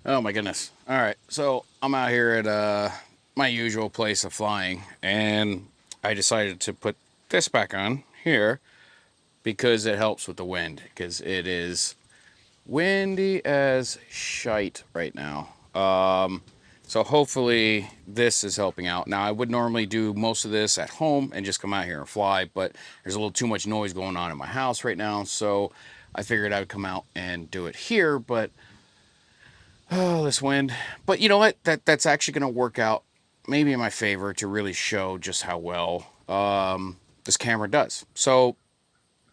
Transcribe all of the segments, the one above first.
Oh my goodness. All right, so I'm out here at my usual place of flying, and I decided to put this back on here because it helps with the wind, because it is windy as shite right now. So hopefully this is helping out. Now, I would normally do most of this at home and just come out here and fly, but there's a little too much noise going on in my house right now, so I figured I would come out and do it here. But oh, this wind. But you know what? That's actually going to work out maybe in my favor to really show just how well this camera does. So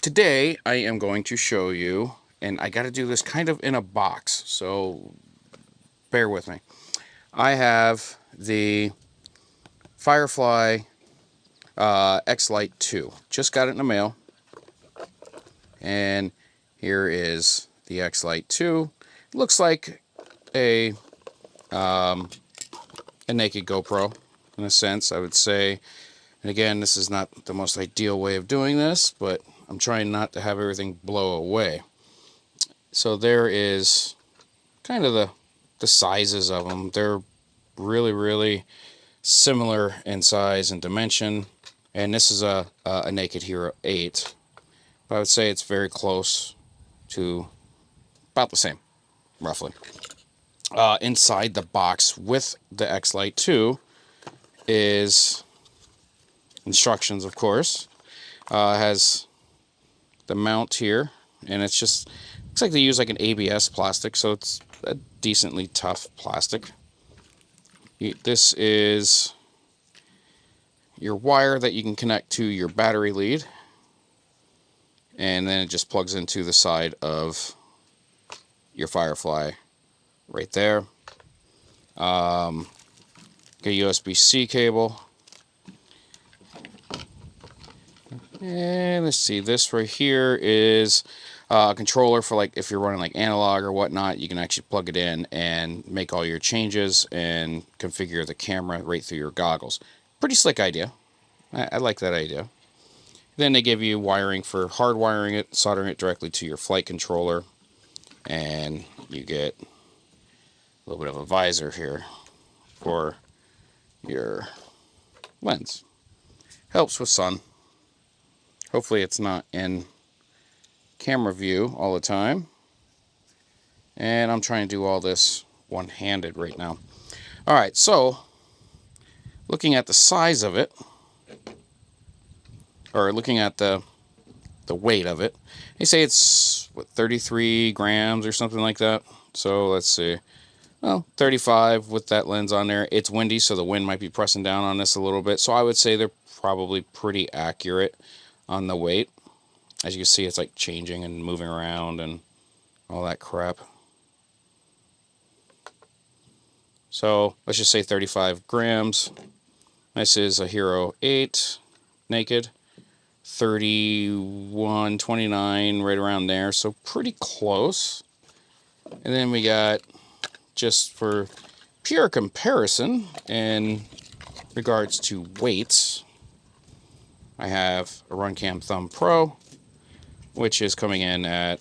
today I am going to show you, and I got to do this kind of in a box, so bear with me. I have the Firefly X Lite 2. Just got it in the mail. And here is the X Lite 2. It looks like a naked GoPro in a sense, I would say. And again, this is not the most ideal way of doing this, but I'm trying not to have everything blow away. So there is kind of the sizes of them. They're really similar in size and dimension. And this is a Naked Hero 8. But I would say it's very close to about the same, roughly. Inside the box with the X Lite 2 is instructions, of course. Has the mount here, and it's just looks like they use like an ABS plastic, so it's a decently tough plastic. This is your wire that you can connect to your battery lead, and then it just plugs into the side of your Firefly right there. Get a USB-C cable. And let's see, this right here is a controller for, like, if you're running like analog or whatnot, you can actually plug it in and make all your changes and configure the camera right through your goggles. Pretty slick idea. I like that idea. Then they give you wiring for hardwiring it, soldering it directly to your flight controller, and you get a little bit of a visor here for your lens. Helps with sun. Hopefully it's not in camera view all the time. And I'm trying to do all this one-handed right now. Alright, so looking at the size of it, or looking at the weight of it, they say it's, what, 33 grams or something like that. So let's see. Well, 35 with that lens on there. It's windy, so the wind might be pressing down on this a little bit. So I would say they're probably pretty accurate on the weight. As you can see, it's like changing and moving around and all that crap. So let's just say 35 grams. This is a Hero 8 naked. 31.29, right around there. So pretty close. And then we got, just for pure comparison in regards to weights, I have a Runcam Thumb Pro, which is coming in at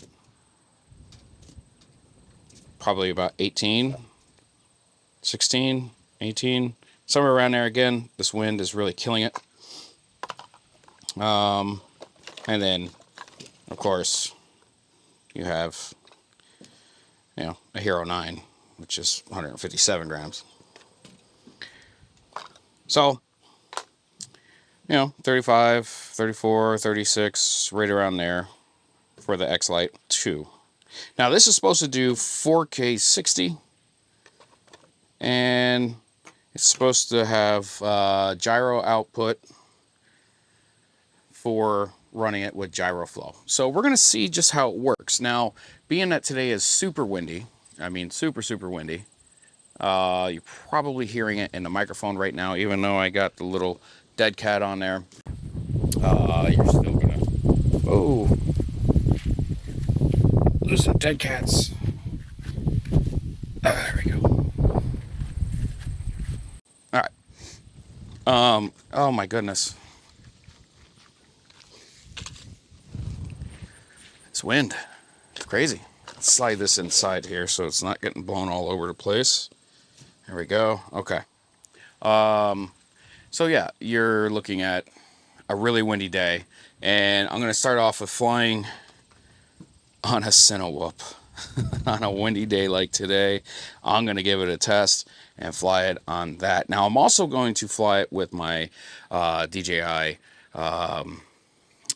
probably about 18, 16, 18, somewhere around there. Again, this wind is really killing it. And then, of course, you have, a Hero 9, which is 157 grams. So, 35, 34, 36, right around there for the X Lite 2. Now, this is supposed to do 4k60, and it's supposed to have gyro output for running it with Gyroflow. So we're going to see just how it works. Now, being that today is super windy, I mean super windy, you're probably hearing it in the microphone right now, even though I got the little dead cat on there. You're still gonna, oh, losing dead cats. There we go. All right. Oh my goodness. This wind, it's crazy. slide this inside here so it's not getting blown all over the place. There we go. Okay. So yeah, you're looking at a really windy day, and I'm going to start off with flying on a Cinewhoop. On a windy day like today, I'm going to give it a test and fly it on that. Now, I'm also going to fly it with my DJI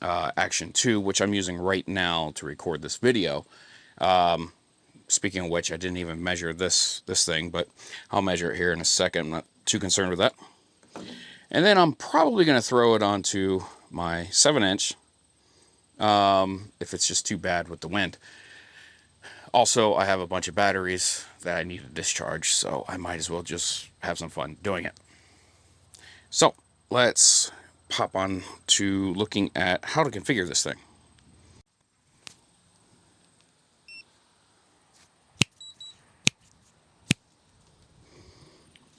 Action 2, which I'm using right now to record this video. Speaking of which, I didn't even measure this thing, but I'll measure it here in a second. I'm not too concerned with that. And then I'm probably going to throw it onto my 7-inch if it's just too bad with the wind. Also, I have a bunch of batteries that I need to discharge, so I might as well just have some fun doing it. So let's pop on to looking at how to configure this thing.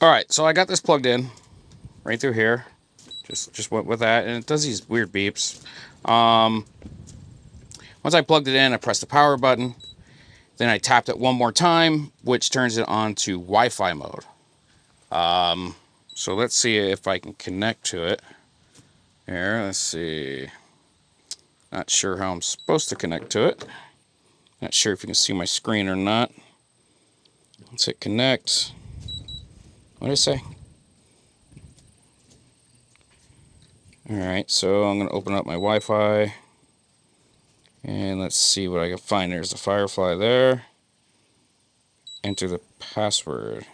Alright, so I got this plugged in right through here. Just went with that, and it does these weird beeps. Once I plugged it in, I pressed the power button. Then I tapped it one more time, which turns it on to Wi-Fi mode. So let's see if I can connect to it. Here, let's see. Not sure how I'm supposed to connect to it. Not sure if you can see my screen or not. Let's hit connect. What did it say? Alright, so I'm going to open up my Wi-Fi. And let's see what I can find. There's the Firefly there. Enter the password.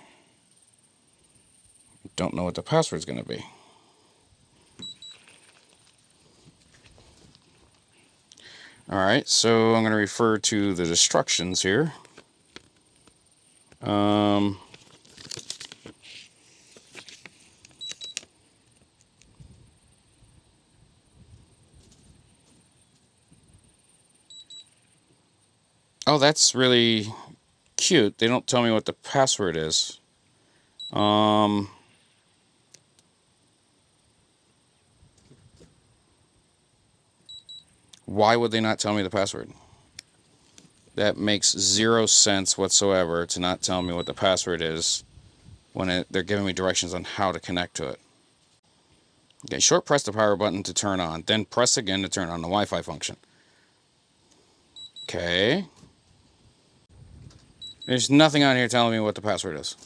Don't know what the password's going to be. Alright, so I'm going to refer to the instructions here. Oh, that's really cute. They don't tell me what the password is. Why would they not tell me the password? That makes zero sense whatsoever to not tell me what the password is when they're giving me directions on how to connect to it. Okay, short press the power button to turn on, then press again to turn on the Wi-Fi function. Okay. There's nothing on here telling me what the password is.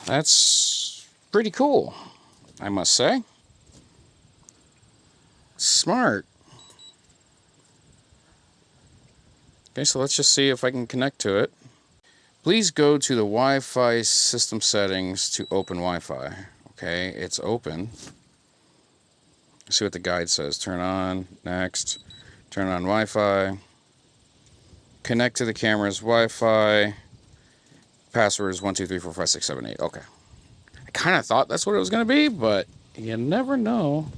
That's pretty cool, I must say. Smart. Okay, so let's just see if I can connect to it. Please go to the Wi-Fi system settings to open Wi-Fi. Okay, it's open. Let's see what the guide says. Turn on, next. Turn on Wi-Fi. Connect to the camera's Wi-Fi. Password is 1234567 8. Okay. I kind of thought that's what it was going to be, but you never know.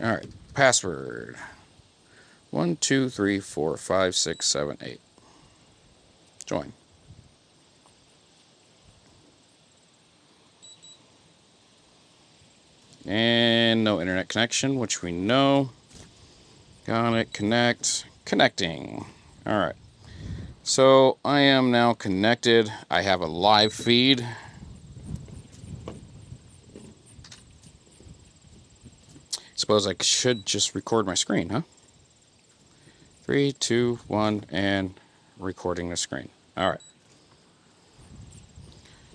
Alright, password 1234567 8. Join. And no internet connection, which we know. Got it. Connect. Connecting. Alright. So I am now connected. I have a live feed. Suppose I should just record my screen, huh? 3, 2, 1, and recording the screen. Alright.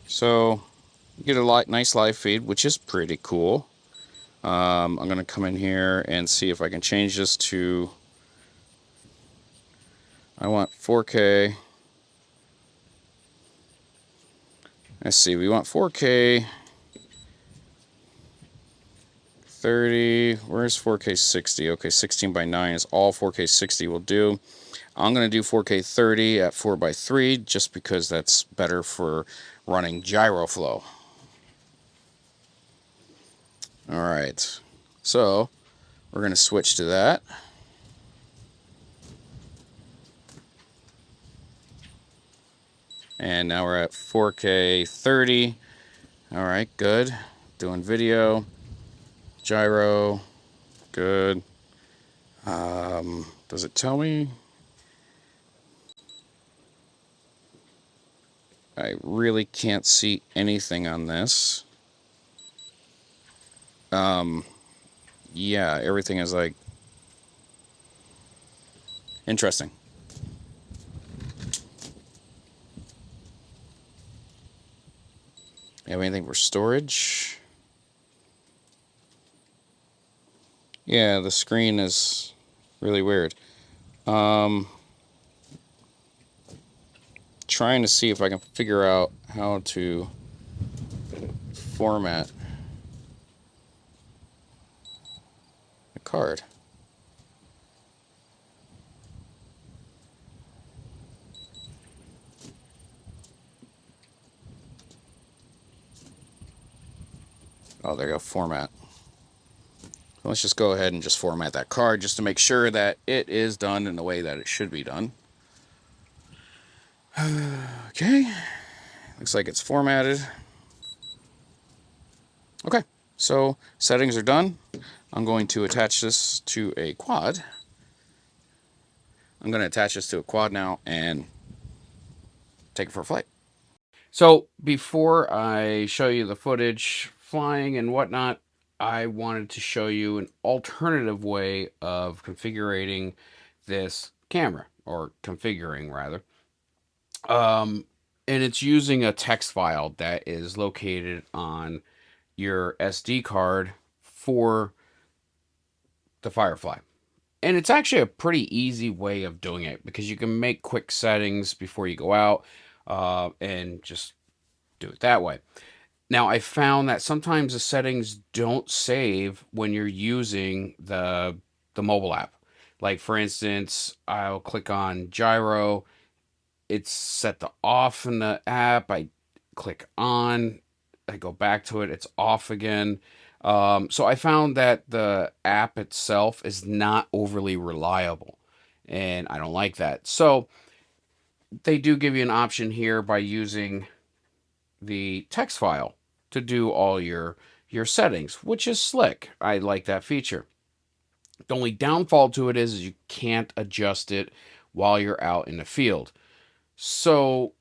So you get a nice live feed, which is pretty cool. I'm going to come in here and see if I can change this to, I want 4K. Let's see, we want 4K 30. Where's 4k60? Okay, 16:9 is all 4k60 will do. I'm going to do 4k30 at 4:3 just because that's better for running Gyroflow. Alright, so we're going to switch to that. And now we're at 4k30. Alright, good. Doing video. Gyro. good. Does it tell me? I really can't see anything on this. Yeah, everything is like interesting. You have anything for storage? Yeah, the screen is really weird. Trying to see if I can figure out how to format the card. Oh, there you go, format. Let's just go ahead and just format that card just to make sure that it is done in the way that it should be done. Okay, looks like it's formatted. Okay, so settings are done. I'm going to attach this to a quad. I'm going to attach this to a quad now and take it for a flight. So before I show you the footage flying and whatnot, I wanted to show you an alternative way of configuring this camera, or configuring rather. And it's using a text file that is located on your SD card for the Firefly. And it's actually a pretty easy way of doing it because you can make quick settings before you go out and just do it that way. Now, I found that sometimes the settings don't save when you're using the mobile app. Like, for instance, I'll click on gyro. It's set to off in the app. I click on. I go back to it. It's off again. So I found that the app itself is not overly reliable, and I don't like that. So they do give you an option here by using the text file to do all your settings, which is slick. I like that feature. The only downfall to it is you can't adjust it while you're out in the field. So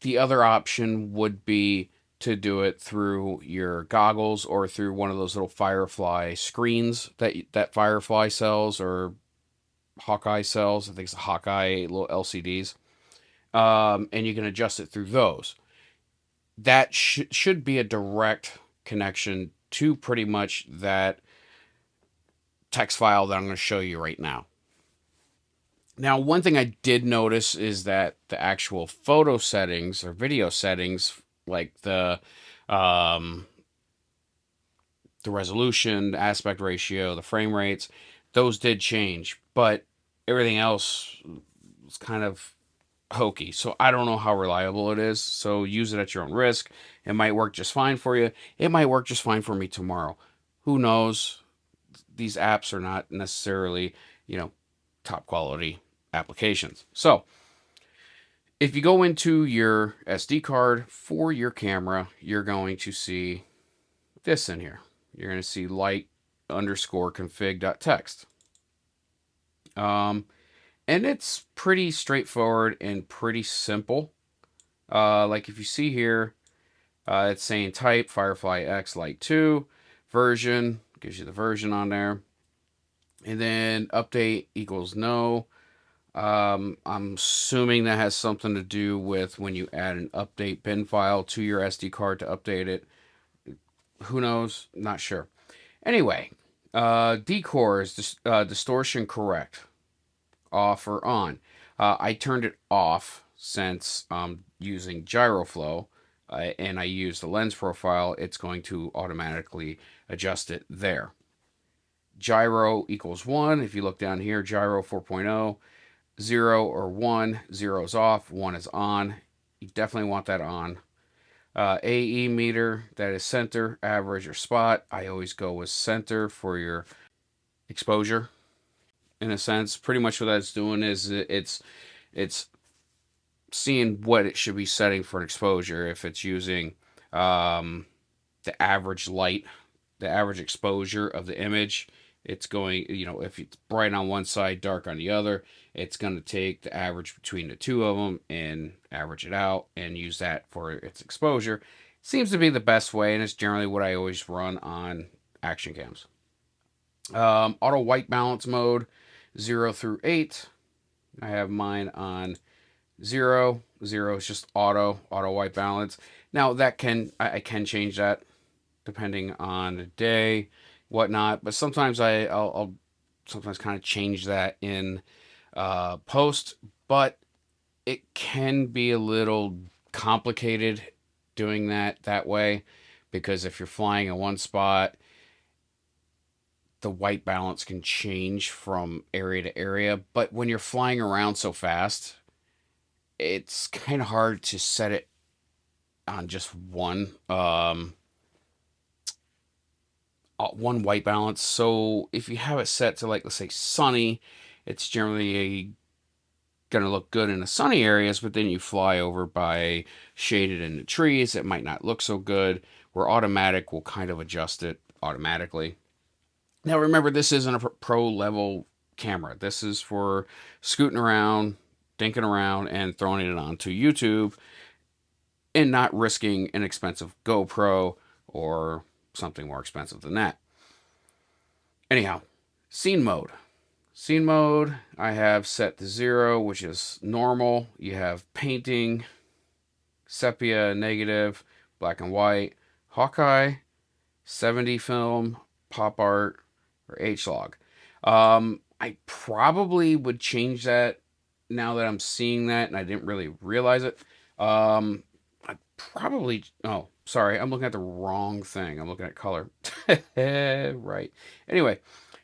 the other option would be to do it through your goggles or through one of those little Firefly screens that Firefly sells, or Hawkeye sells. I think it's Hawkeye little LCDs. And you can adjust it through those. That should be a direct connection to pretty much that text file that I'm going to show you right now. Now, one thing I did notice is that the actual photo settings or video settings, like the resolution, the aspect ratio, the frame rates, those did change, but everything else was kind of hokey. So I don't know how reliable it is. So use it at your own risk. It might work just fine for you. It might work just fine for me tomorrow. Who knows? These apps are not necessarily, top quality applications. So if you go into your SD card for your camera, you're going to see this in here. You're going to see light underscore config.txt. And it's pretty straightforward and pretty simple. Like if you see here, it's saying type Firefly X Lite 2, version, gives you the version on there. And then update equals no. I'm assuming that has something to do with when you add an update bin file to your SD card to update it. Who knows? Not sure. Anyway, decor is distortion correct. Off or on. I turned it off since I'm using Gyroflow and I use the lens profile. It's going to automatically adjust it there. Gyro equals 1. If you look down here, gyro 4.0, 0 or 1, 0 is off, 1 is on. You definitely want that on. AE meter, that is center, average, or spot. I always go with center for your exposure. In a sense, pretty much what that's doing is it's seeing what it should be setting for an exposure. If it's using the average light, the average exposure of the image, it's going, you know, if it's bright on one side, dark on the other, it's going to take the average between the two of them and average it out and use that for its exposure. Seems to be the best way, and it's generally what I always run on action cams. Auto white balance mode, 0 through 8. I have mine on 0. 0 is just auto white balance. Now that I can change that depending on the day, whatnot. But sometimes I'll sometimes kind of change that in post, but it can be a little complicated doing that way, because if you're flying in one spot, the white balance can change from area to area. But when you're flying around so fast, it's kind of hard to set it on just one white balance. So if you have it set to, like, let's say sunny, it's generally going to look good in the sunny areas, but then you fly over by shaded in the trees, it might not look so good, where automatic will kind of adjust it automatically. Now remember, this isn't a pro level camera. This is for scooting around, dinking around, and throwing it onto YouTube, and not risking an expensive GoPro or something more expensive than that. Anyhow, scene mode. Scene mode, I have set to 0, which is normal. You have painting, sepia, negative, black and white, Hawkeye, 70 film, pop art, or H-log. I probably would change that now that I'm seeing that, and I didn't really realize it. I probably, oh, sorry, I'm looking at the wrong thing. I'm looking at color. Right. Anyway,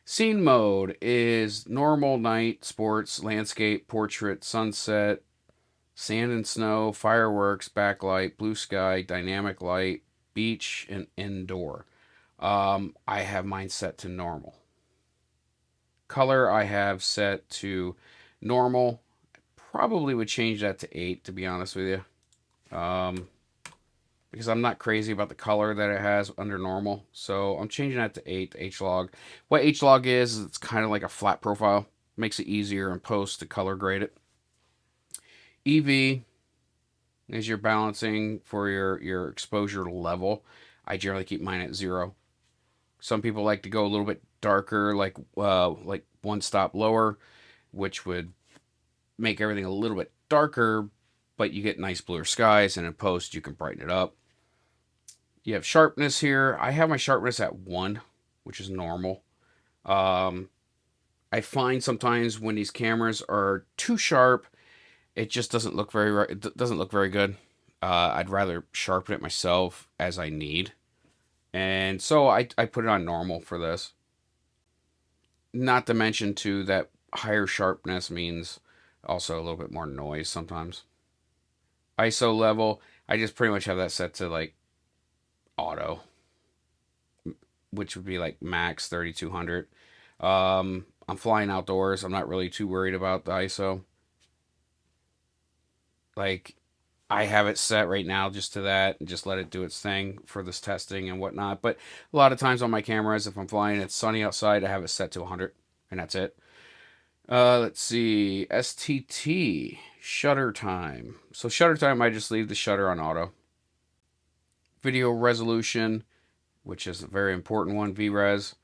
scene mode is normal, night, sports, landscape, portrait, sunset, sand and snow, fireworks, backlight, blue sky, dynamic light, beach, and indoor. I have mine set to normal. Color I have set to normal. Probably would change that to 8, to be honest with you. Because I'm not crazy about the color that it has under normal. So I'm changing that to 8, H-log. What H-log is, it's kind of like a flat profile. Makes it easier in post to color grade it. EV is your balancing for your exposure level. I generally keep mine at 0. Some people like to go a little bit darker, like one stop lower, which would make everything a little bit darker, but you get nice bluer skies, and in post you can brighten it up. You have sharpness here. I have my sharpness at 1, which is normal. I find sometimes when these cameras are too sharp, it just doesn't look very good. I'd rather sharpen it myself as I need. And so I put it on normal for this. Not to mention, too, that higher sharpness means also a little bit more noise sometimes. ISO level, I just pretty much have that set to, like, auto, which would be like max 3200. I'm flying outdoors. I'm not really too worried about the ISO. Like, I have it set right now just to that, and just let it do its thing for this testing and whatnot. But a lot of times on my cameras, if I'm flying, it's sunny outside, I have it set to 100, and that's it. Let's see, STT, shutter time. So shutter time, I just leave the shutter on auto. Video resolution, which is a very important one, VRes.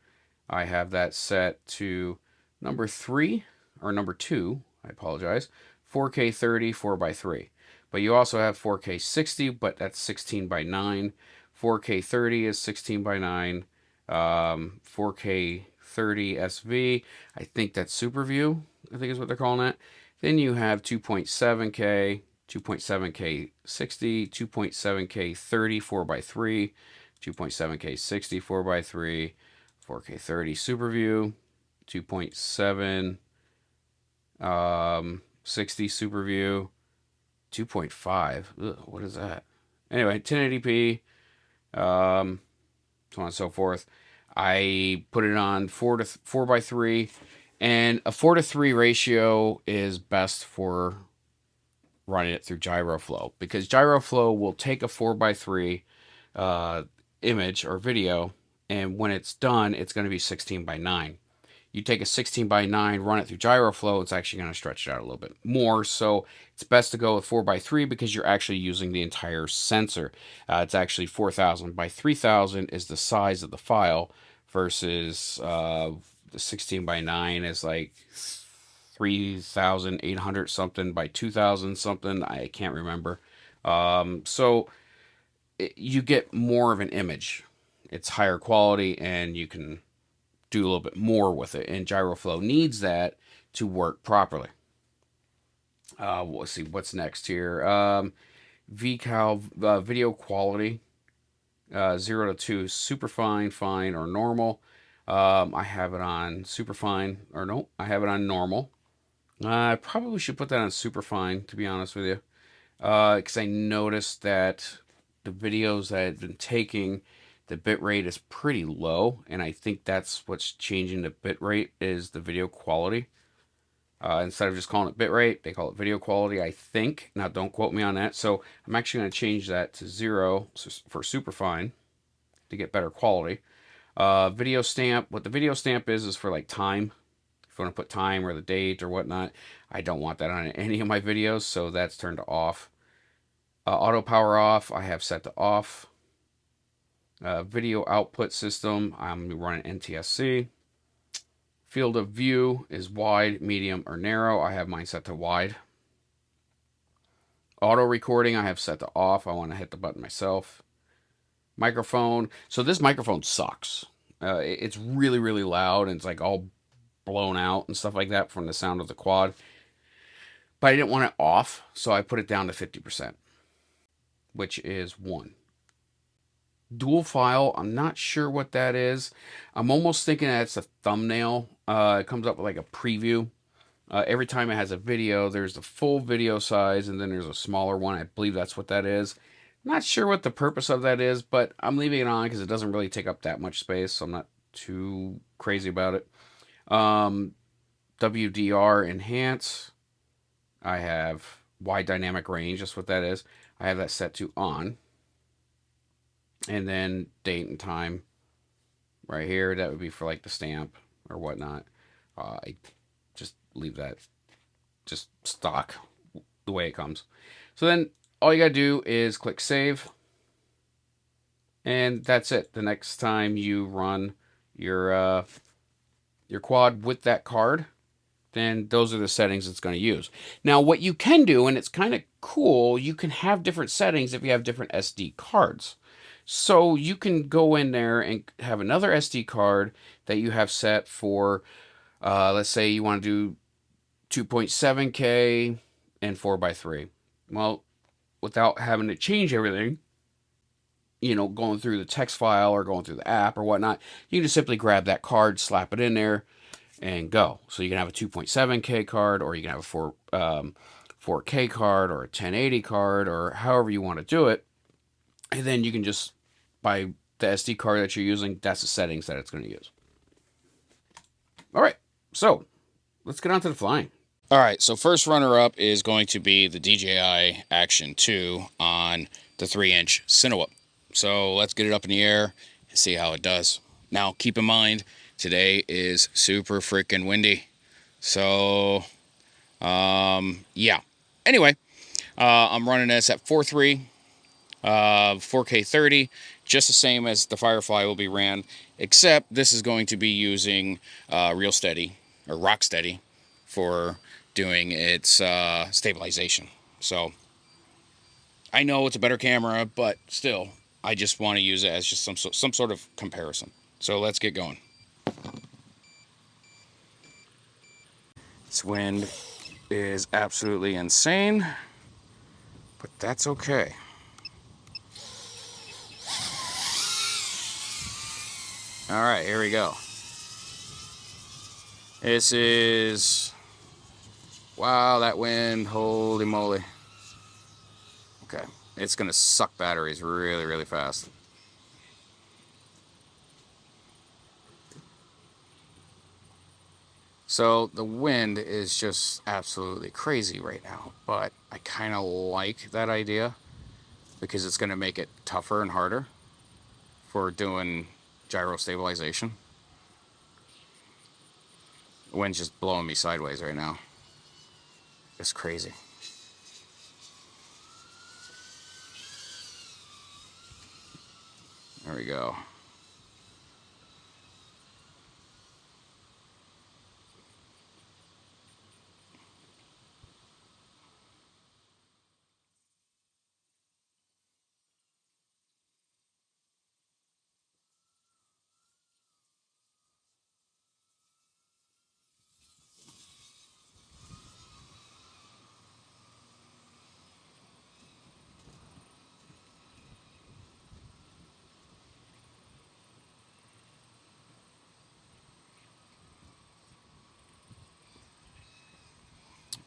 I have that set to number 3, or number 2, I apologize, 4K30 4x3. But you also have 4K60, but that's 16:9. 4K30 is 16:9. 4K30 SV, I think that's Super View, I think is what they're calling it. Then you have 2.7K, 2.7K 60, 2.7K 30 4x3, 2.7K 60 4x3, 4K 30 Super View, 2.7 60 Super View, 2.5. Ugh, what is that? Anyway, 1080p, so on and so forth. I put it on 4x3, and a 4:3 ratio is best for running it through Gyroflow, because Gyroflow will take a 4x3 image or video, and when it's done, it's going to be 16:9. You take a 16:9, run it through Gyroflow, it's actually going to stretch it out a little bit more. So it's best to go with 4:3 because you're actually using the entire sensor. It's actually 4,000 by 3,000 is the size of the file versus the 16:9 is like 3,800 something by 2,000 something. I can't remember. So you get more of an image. It's higher quality and you can do a little bit more with it. And Gyroflow needs that to work properly. Let's see what's next here. VCal video quality 0 to 2 super fine, fine, or normal. I have it on super fine, or no, I have it on normal. I probably should put that on super fine, to be honest with you, because I noticed that the videos that I've been taking, the bit rate is pretty low, and I think that's what's changing the bit rate is the video quality. Instead of just calling it bit rate, they call it video quality, I think. Now, don't quote me on that. So I'm actually going to change that to 0 for superfine to get better quality. Video stamp. What the video stamp is for like time. If you want to put time or the date or whatnot, I don't want that on any of my videos, so that's turned to off. Auto power off, I have set to off. Video output system, I'm running NTSC. Field of view is wide, medium, or narrow. I have mine set to wide. Auto recording, I have set to off. I want to hit the button myself. Microphone. So this microphone sucks. It's really, really loud, and it's like all blown out and stuff like that from the sound of the quad. But I didn't want it off, so I put it down to 50%, which is 1. Dual file, I'm not sure what that is. I'm almost thinking that's a thumbnail. It comes up with like a preview. Every time it has a video, there's the full video size and then there's a smaller one. I believe that's what that is. Not sure what the purpose of that is, but I'm leaving it on because it doesn't really take up that much space, so I'm not too crazy about it. WDR enhance. I have wide dynamic range, that's what that is. I have that set to on. And then date and time right here, that would be for like the stamp or whatnot. I just leave that just stock the way it comes. So then all you gotta do is click save, and that's it. The next time you run your quad with that card, then those are the settings it's going to use. Now, what you can do, and it's kind of cool, you can have different settings if you have different SD cards. So you can go in there and have another SD card that you have set for, let's say you want to do 2.7K and 4:3. Well, without having to change everything, going through the text file or going through the app or whatnot, you can just simply grab that card, slap it in there, and go. So you can have a 2.7K card, or you can have a 4K card, or a 1080 card, or however you want to do it. And then you can just, by the SD card that you're using, that's the settings that it's going to use. All right, so let's get on to the flying. All right, so first runner-up is going to be the DJI Action 2 on the 3-inch Cinewhoop. So let's get it up in the air and see how it does. Now, keep in mind, today is super freaking windy. So, yeah. Anyway, I'm running this at 4.3, 4K30, just the same as the Firefly will be ran, except this is going to be using Real Steady, or Rock Steady, for doing its stabilization. So I know it's a better camera, but still, I just want to use it as just some sort of comparison. So let's get going. This wind is absolutely insane, but that's okay. All right, here we go. This is, wow, that wind, holy moly. Okay, it's gonna suck batteries really, really fast. So the wind is just absolutely crazy right now, but I kind of like that idea because it's gonna make it tougher and harder for doing gyro stabilization. The wind's just blowing me sideways right now. It's crazy. There we go.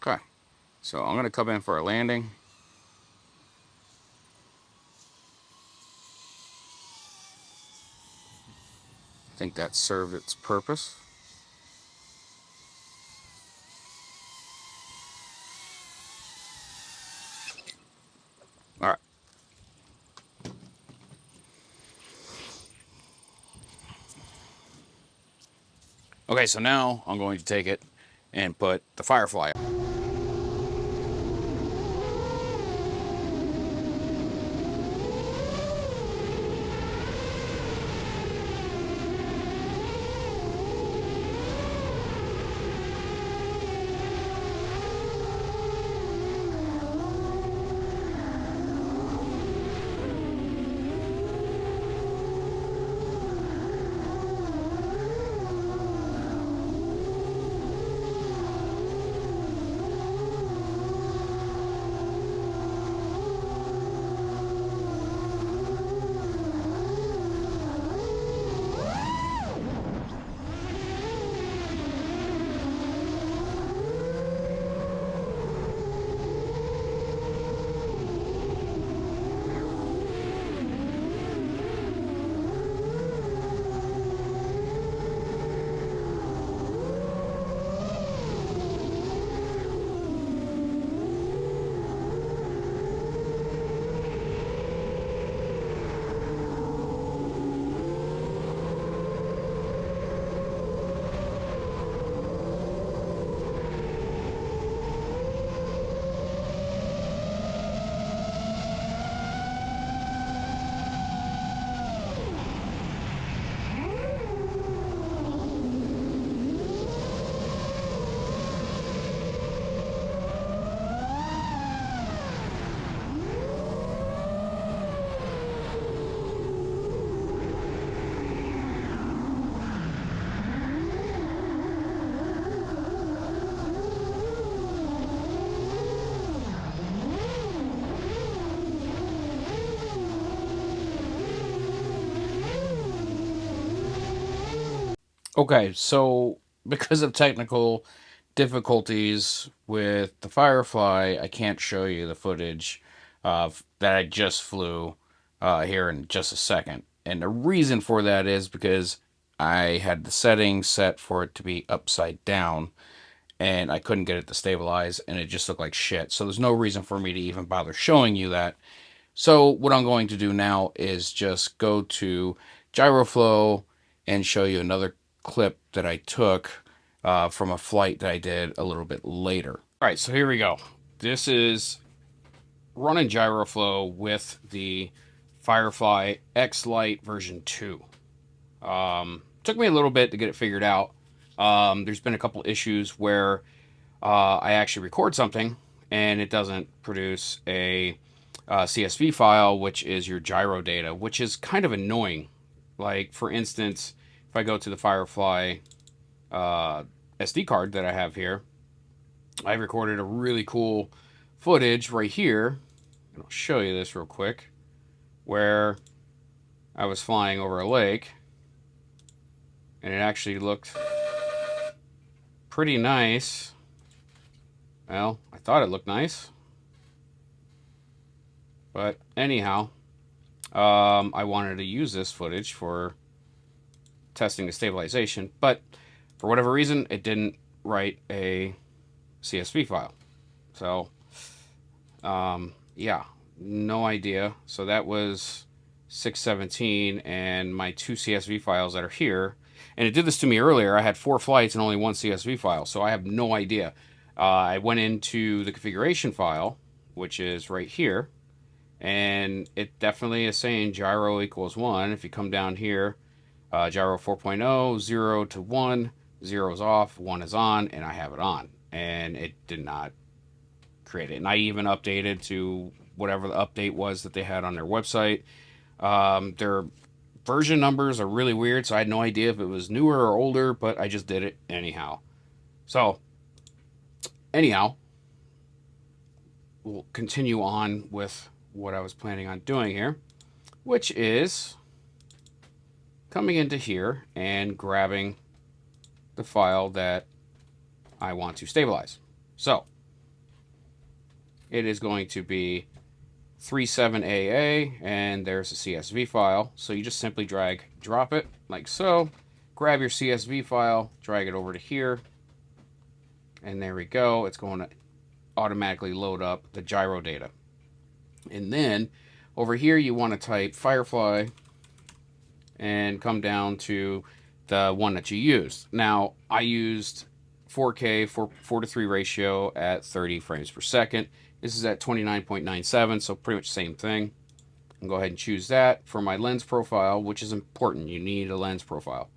Okay, so I'm gonna come in for a landing. I think that served its purpose. All right. Okay, so now I'm going to take it and put the Firefly. Okay, so because of technical difficulties with the Firefly, I can't show you the footage that I just flew here in just a second. And the reason for that is because I had the settings set for it to be upside down, and I couldn't get it to stabilize, and it just looked like shit. So there's no reason for me to even bother showing you that. So what I'm going to do now is just go to Gyroflow and show you another clip that I took from a flight that I did a little bit later. All right, so here we go. This is running Gyroflow with the Firefly X Lite version 2. Took me a little bit to get it figured out. There's been a couple issues where I actually record something and it doesn't produce a CSV file, which is your gyro data, which is kind of annoying. Like, for instance, if I go to the Firefly SD card that I have here, I recorded a really cool footage right here, and I'll show you this real quick, where I was flying over a lake, and it actually looked pretty nice. Well, I thought it looked nice. But anyhow, I wanted to use this footage for testing the stabilization, but for whatever reason, it didn't write a CSV file. So, yeah, no idea. So that was 617, and my two CSV files that are here And it did this to me earlier. I had 4 flights and only 1 CSV file, so I have no idea. I went into the configuration file, which is right here, and it definitely is saying gyro equals 1. If you come down here, gyro 4.0, 0 to 1, 0 is off, 1 is on, and I have it on. And it did not create it. And I even updated to whatever the update was that they had on their website. Their version numbers are really weird, so I had no idea if it was newer or older, but I just did it anyhow. So, anyhow, we'll continue on with what I was planning on doing here, which is coming into here and grabbing the file that I want to stabilize. So, it is going to be 37AA, and there's a CSV file. So you just simply drop it like so, grab your CSV file, drag it over to here, and there we go. It's going to automatically load up the gyro data. And then over here you want to type Firefly and come down to the one that you used. Now I used 4K 4:3 ratio at 30 frames per second. This is at 29.97, so pretty much same thing. I'll go ahead and choose that for my lens profile, which is important. You need a lens profile.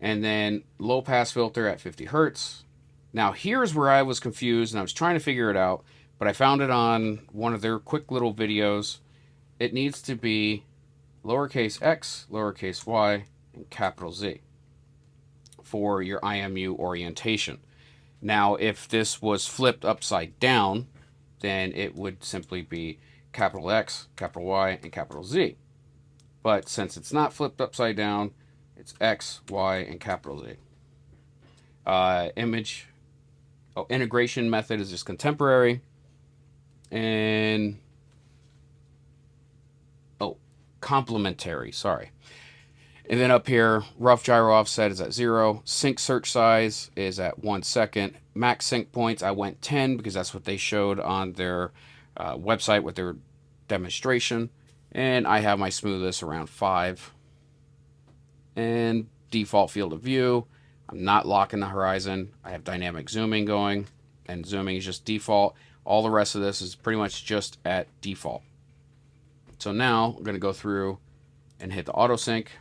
And then low pass filter at 50 hertz. Now here's where I was confused and I was trying to figure it out, but I found it on one of their quick little videos. It needs to be lowercase x, lowercase y, and capital Z for your IMU orientation. Now if this was flipped upside down, then it would simply be capital X, capital Y, and capital Z. But since it's not flipped upside down, it's X, Y, and capital Z. Integration method is just contemporary. And, complementary, sorry. And then up here, rough gyro offset is at 0. Sync search size is at 1 second. Max sync points, I went 10 because that's what they showed on their website with their demonstration. And I have my smoothness around 5. And default field of view, I'm not locking the horizon. I have dynamic zooming going, and zooming is just default. All the rest of this is pretty much just at default. So now I'm going to go through and hit the auto sync.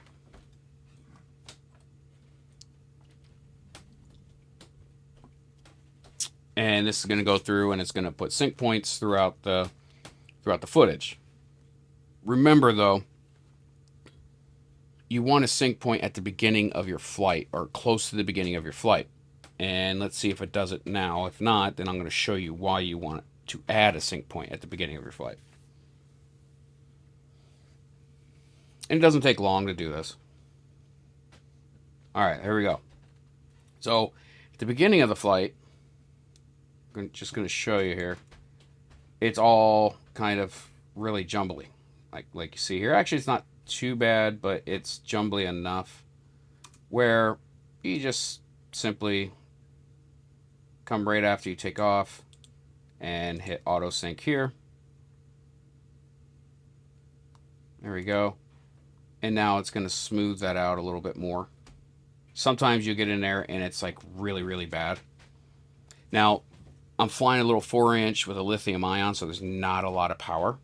And this is going to go through and it's going to put sync points throughout the footage. Remember though, you want a sync point at the beginning of your flight or close to the beginning of your flight. And let's see if it does it now. If not, then I'm going to show you why you want to add a sync point at the beginning of your flight. And it doesn't take long to do this. All right, here we go. So at the beginning of the flight, I'm just going to show you here. It's all kind of really jumbly, like you see here. Actually, it's not too bad, but it's jumbly enough where you just simply come right after you take off and hit auto sync here. There we go. And now it's going to smooth that out a little bit more. Sometimes you get in there and it's like really, really bad. Now, I'm flying a little 4-inch with a lithium ion, so there's not a lot of power.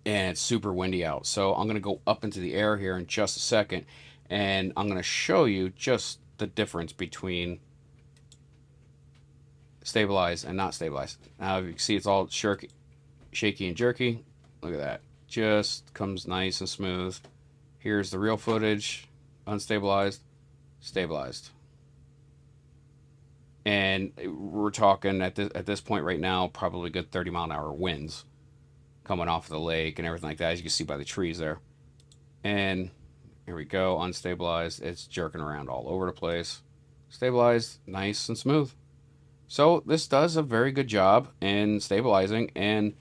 And it's super windy out. So I'm going to go up into the air here in just a second. And I'm going to show you just the difference between stabilized and not stabilized. Now, you can see it's all shaky and jerky. Look at that. Just comes nice and smooth. Here's the real footage. Unstabilized. Stabilized. And we're talking at this point right now, probably good 30-mile-an-hour winds coming off of the lake and everything like that, as you can see by the trees there. And here we go, unstabilized. It's jerking around all over the place. Stabilized, nice and smooth. So this does a very good job in stabilizing, and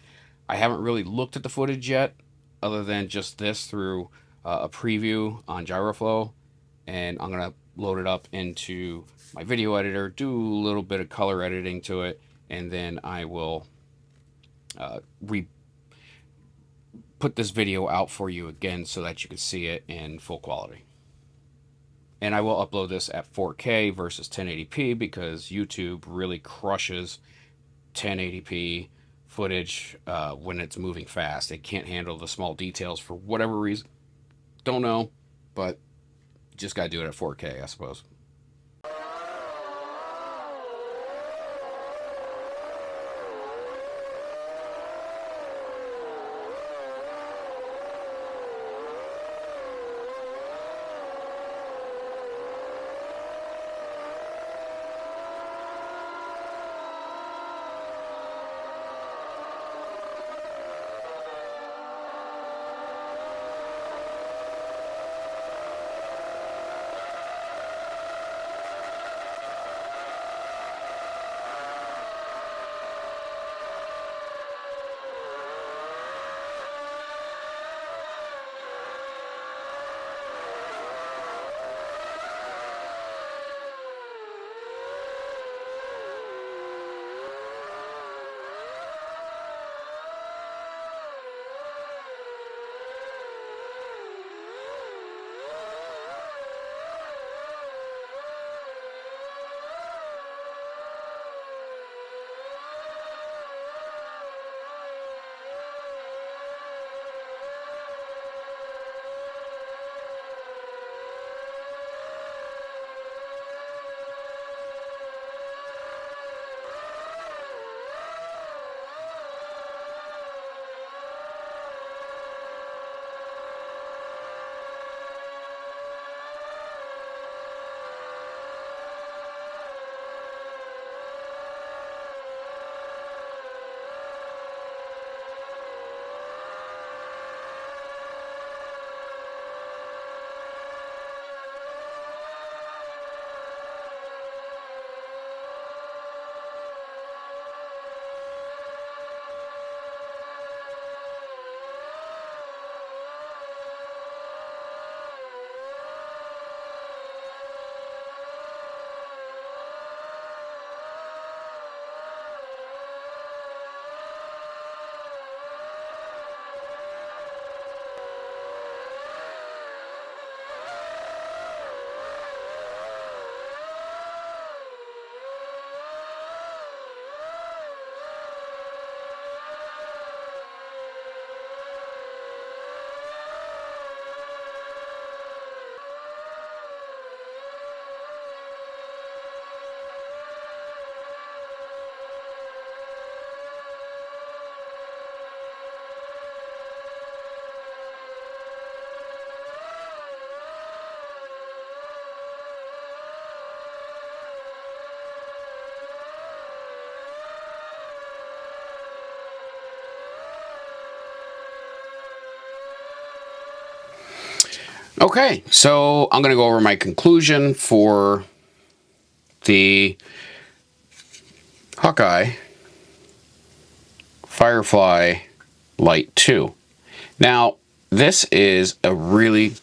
I haven't really looked at the footage yet, other than just this through a preview on Gyroflow, and I'm gonna load it up into my video editor, do a little bit of color editing to it, and then I will put this video out for you again so that you can see it in full quality. And I will upload this at 4K versus 1080p because YouTube really crushes 1080p footage when it's moving fast. It can't handle the small details for whatever reason. Don't know, but just got to do it at 4K, I suppose. Okay, so I'm going to go over my conclusion for the Hawkeye Firefly Lite 2. Now, this is a really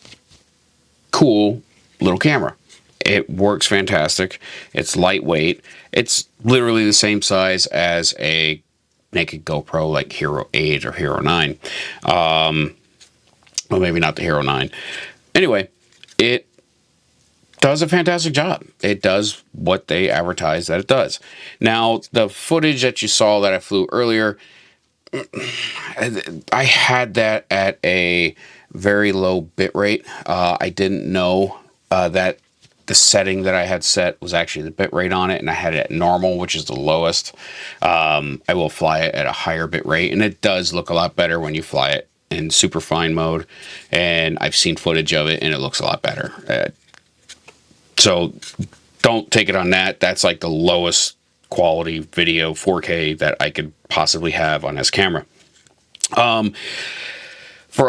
cool little camera. It works fantastic. It's lightweight. It's literally the same size as a naked GoPro like Hero 8 or Hero 9. Well, maybe not the Hero 9. Anyway, it does a fantastic job. It does what they advertise that it does. Now, the footage that you saw that I flew earlier, I had that at a very low bit rate. I didn't know that the setting that I had set was actually the bit rate on it, and I had it at normal, which is the lowest. I will fly it at a higher bit rate, and it does look a lot better when you fly it in super fine mode, and I've seen footage of it, and it looks a lot better. So don't take it on that. That's like the lowest quality video 4K that I could possibly have on this camera. For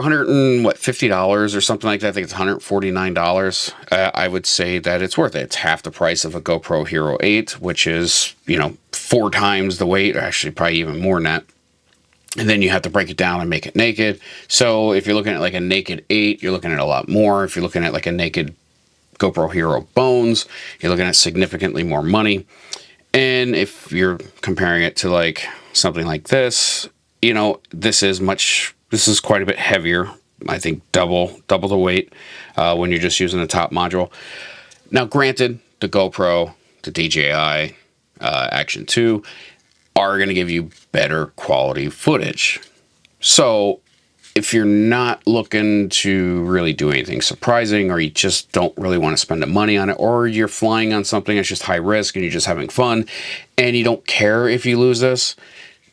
$150 or something like that, I think it's $149. I would say that it's worth it. It's half the price of a GoPro Hero 8, which is, 4 times the weight, or actually probably even more than that. And then you have to break it down and make it naked. So if you're looking at like a naked 8, you're looking at a lot more. If you're looking at like a naked GoPro Hero Bones, you're looking at significantly more money. And if you're comparing it to like something like this, this is quite a bit heavier. I think double the weight when you're just using the top module. Now, granted, the GoPro, the DJI Action 2 are going to give you better quality footage. So if you're not looking to really do anything surprising, or you just don't really want to spend the money on it, or you're flying on something that's just high risk and you're just having fun and you don't care if you lose this,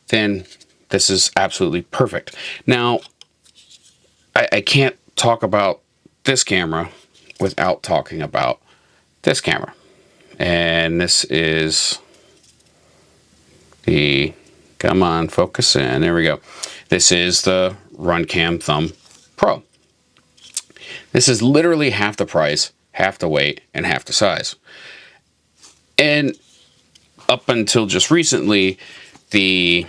then this is absolutely perfect. Now, I can't talk about this camera without talking about this camera. And this is the, come on, focus in, there we go. This is the Runcam Thumb Pro. This is literally half the price, half the weight, and half the size. And up until just recently, the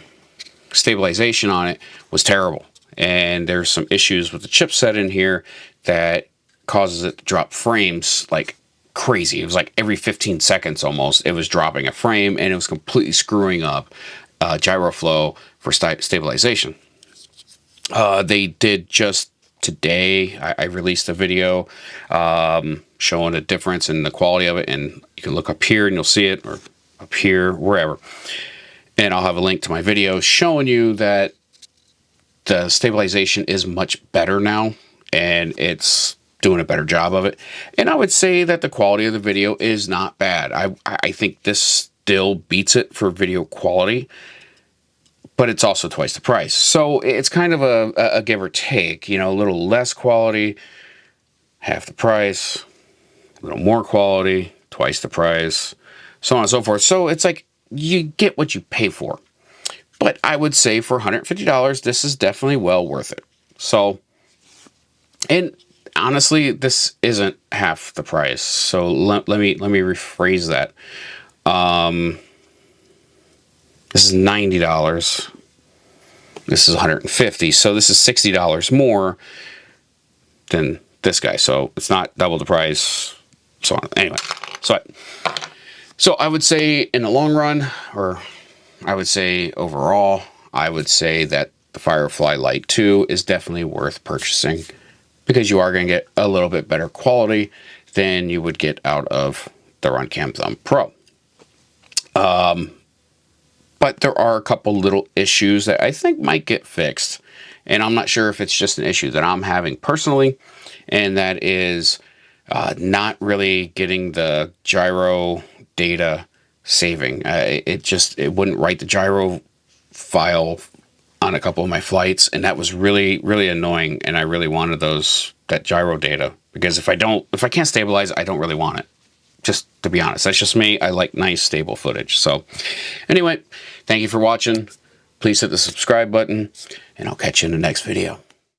stabilization on it was terrible. And there's some issues with the chipset in here that causes it to drop frames like crazy. It was like every 15 seconds almost, it was dropping a frame, and it was completely screwing up Gyroflow for stabilization. They did just today, I released a video showing a difference in the quality of it, and you can look up here and you'll see it, or up here, wherever. And I'll have a link to my video showing you that the stabilization is much better now, and it's doing a better job of it. And I would say that the quality of the video is not bad. I think this still beats it for video quality, but it's also twice the price. So it's kind of a give or take, you know, a little less quality, half the price, a little more quality, twice the price, so on and so forth. So it's like you get what you pay for. But I would say for $150, this is definitely well worth it. So, and honestly, this isn't half the price. So let me rephrase that. This is $90. This is $150. So this is $60 more than this guy. So it's not double the price. So on. Anyway, so I would say in the long run, or I would say overall, I would say that the Firefly Lite 2 is definitely worth purchasing, because you are going to get a little bit better quality than you would get out of the Runcam Thumb Pro. But there are a couple little issues that I think might get fixed. And I'm not sure if it's just an issue that I'm having personally, and that is not really getting the gyro data saving. It wouldn't write the gyro file on a couple of my flights, and that was really, really annoying. And I really wanted that gyro data, because if I can't stabilize, I don't really want it. Just to be honest, that's just me. I like nice, stable footage. So anyway, thank you for watching. Please hit the subscribe button, and I'll catch you in the next video.